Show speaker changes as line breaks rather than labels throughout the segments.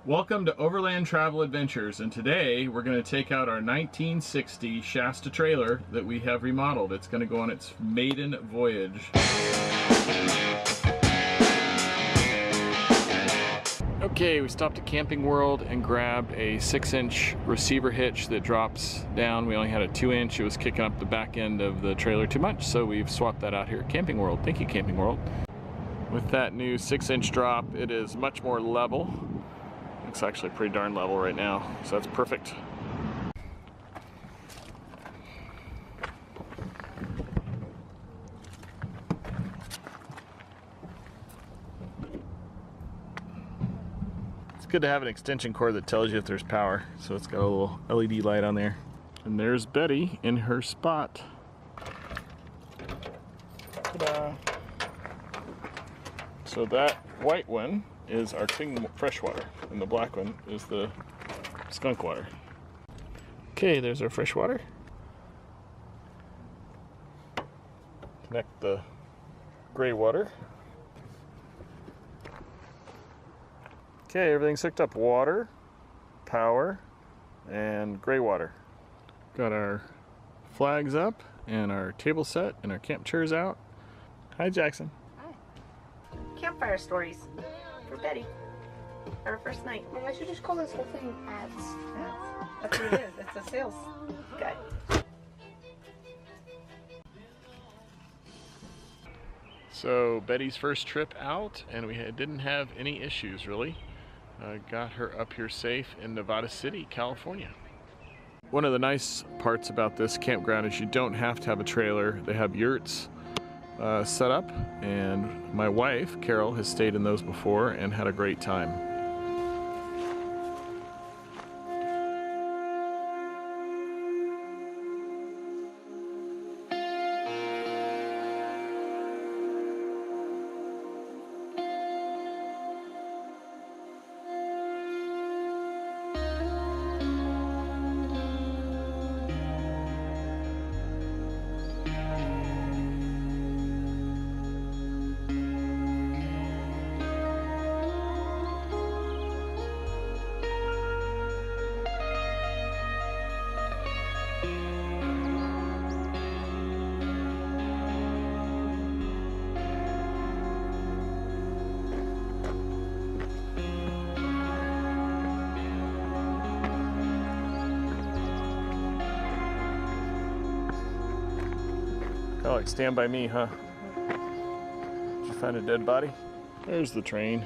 Welcome to Overland Travel Adventures, and today we're going to take out our 1960 Shasta trailer that we have remodeled. It's going to go on its maiden voyage. Okay, we stopped at Camping World and grabbed a 6-inch receiver hitch that drops down. We only had a 2-inch. It was kicking up the back end of the trailer too much, so we've swapped that out here at Camping World. Thank you, Camping World. With that new 6-inch drop, it is much more level. It's actually pretty darn level right now, so that's perfect. It's good to have an extension cord that tells you if there's power, so it's got a little LED light on there. And there's Betty in her spot. Ta-da! So that white one is our clean freshwater, and the black one is the skunk water. Okay, there's our freshwater. Connect the gray water. Okay, everything's hooked up. Water, power, and gray water. Got our flags up, and our table set, and our camp chairs out. Hi, Jackson.
Hi. Campfire stories. For Betty. Our first night.
Well, I should just call this whole thing ads.
Ads. That's what it is. It's a sales guy.
So Betty's first trip out, and we didn't have any issues really. Got her up here safe in Nevada City, California. One of the nice parts about this campground is you don't have to have a trailer. They have yurts set up, and my wife Carol has stayed in those before and had a great time. Kind of like Stand By Me, huh? Did you find a dead body? There's the train.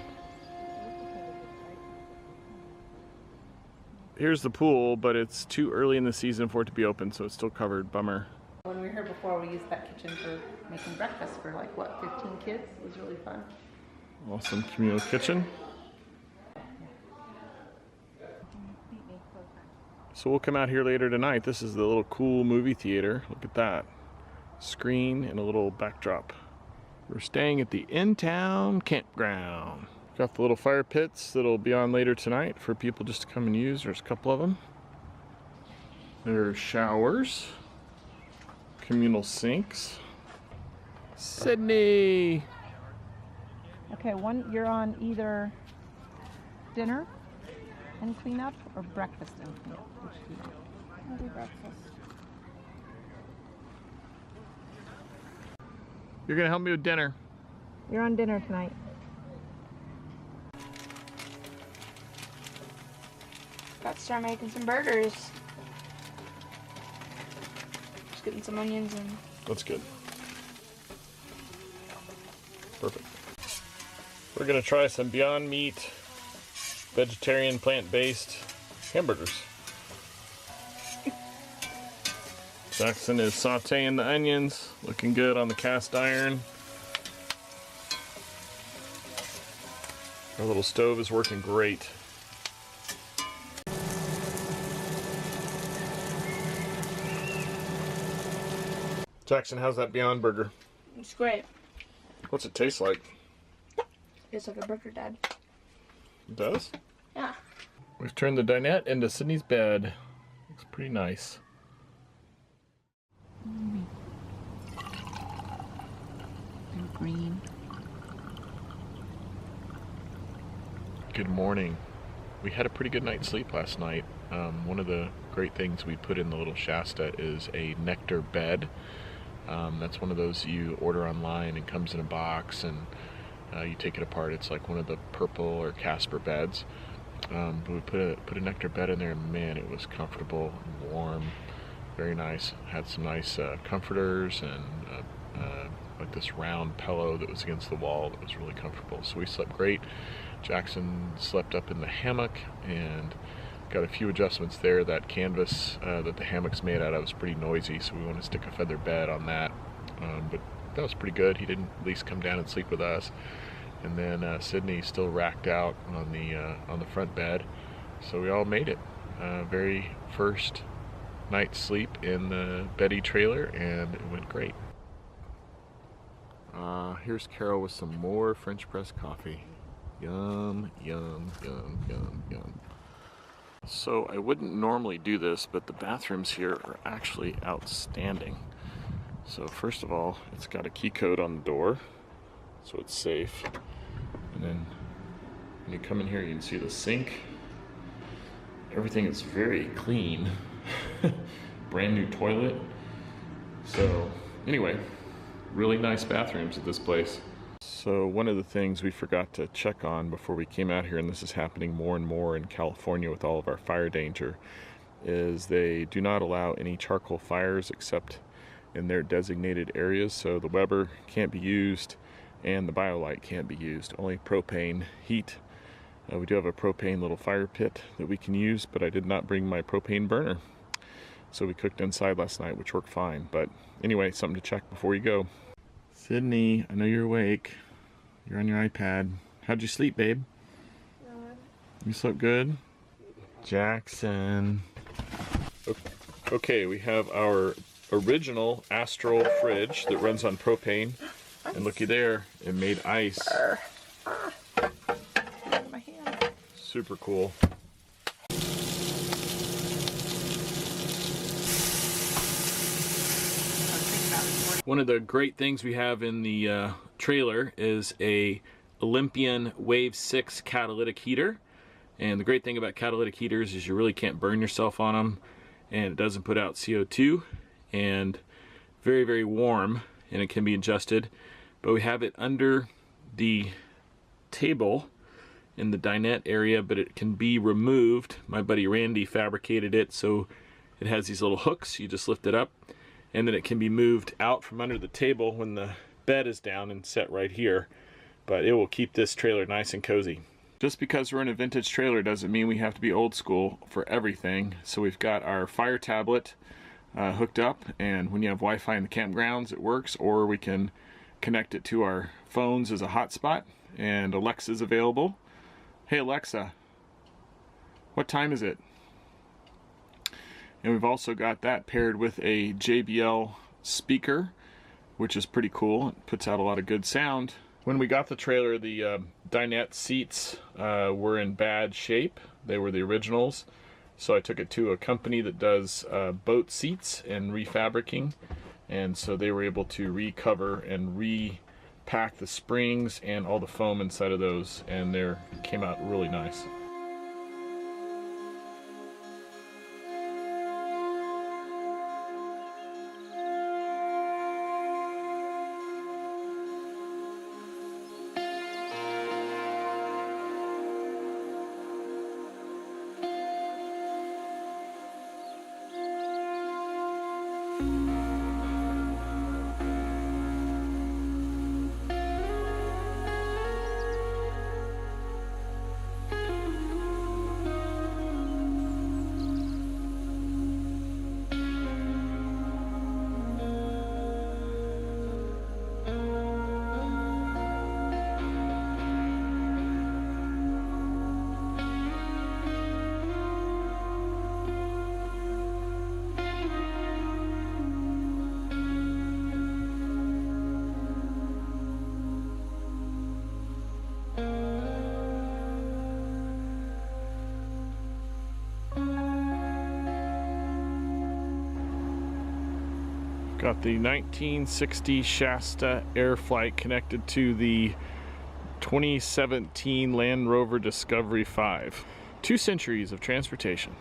Here's the pool, but it's too early in the season for it to be open, so it's still covered. Bummer.
When we were here before, we used that kitchen for making breakfast for like, what, 15 kids? It was really fun.
Awesome communal kitchen. So we'll come out here later tonight. This is the little cool movie theater. Look at that. Screen and a little backdrop. We're staying at the in-town campground. Got the little fire pits that'll be on later tonight for people just to come and use. There's a couple of them. There's showers, communal sinks. Sydney!
Okay, you're on either dinner and cleanup or breakfast and cleanup. Which do you want?
I'll do breakfast.
You're gonna help me with dinner.
You're on dinner tonight.
Got to start making some burgers. Just getting some onions and...
That's good. Perfect. We're gonna try some Beyond Meat, vegetarian, plant-based hamburgers. Jackson is sauteing the onions, looking good on the cast iron. Our little stove is working great. Jackson, how's that Beyond Burger?
It's great.
What's it taste like?
It's like a burger, Dad.
It does?
Yeah.
We've turned the dinette into Sydney's bed. Looks pretty nice.
Green.
Good morning. we had a pretty good night's sleep last night. One of the great things we put in the little Shasta is a nectar bed. That's one of those you order online and comes in a box, and you take it apart. It's like one of the purple or Casper beds. But we put a nectar bed in there, and man, it was comfortable and warm, very nice. Had some nice comforters and like this round pillow that was against the wall that was really comfortable. So we slept great. Jackson slept up in the hammock and got a few adjustments there. That canvas that the hammock's made out of was pretty noisy, so we want to stick a feather bed on that. But that was pretty good. He didn't at least come down and sleep with us. And then Sydney still racked out on the front bed. So we all made it. Very first night's sleep in the Betty trailer, and it went great. Here's Carol with some more French press coffee. Yum, yum, yum, yum, yum. So I wouldn't normally do this, but the bathrooms here are actually outstanding. So first of all, it's got a key code on the door, so it's safe. And then when you come in here, you can see the sink. Everything is very clean. Brand new toilet. So anyway, really nice bathrooms at this place. So one of the things we forgot to check on before we came out here, and this is happening more and more in California with all of our fire danger, is they do not allow any charcoal fires except in their designated areas. So the Weber can't be used and the BioLite can't be used, only propane heat. We do have a propane little fire pit that we can use, but I did not bring my propane burner. So we cooked inside last night, which worked fine. But anyway, something to check before you go. Sydney, I know you're awake. You're on your iPad. How'd you sleep, babe?
Good.
You slept good? Jackson. Okay, we have our original Astral fridge that runs on propane. And looky there, it made ice.
My hand.
Super cool. One of the great things we have in the trailer is a Olympian Wave 6 catalytic heater. And the great thing about catalytic heaters is you really can't burn yourself on them, and it doesn't put out CO2, and very, very warm, and it can be adjusted. But we have it under the table in the dinette area, but it can be removed. My buddy Randy fabricated it, so it has these little hooks. You just lift it up, and then it can be moved out from under the table when the bed is down and set right here. But it will keep this trailer nice and cozy. Just because we're in a vintage trailer doesn't mean we have to be old school for everything. So we've got our fire tablet hooked up, and when you have Wi-Fi in the campgrounds, it works, or we can connect it to our phones as a hotspot, and Alexa's available. Hey Alexa, what time is it? And we've also got that paired with a JBL speaker, which is pretty cool. It puts out a lot of good sound. When we got the trailer, the dinette seats were in bad shape. They were the originals. So I took it to a company that does boat seats and refabricating. And so they were able to recover and repack the springs and all the foam inside of those. And they came out really nice. Got the 1960 Shasta Airflight connected to the 2017 Land Rover Discovery 5. 2 centuries of transportation.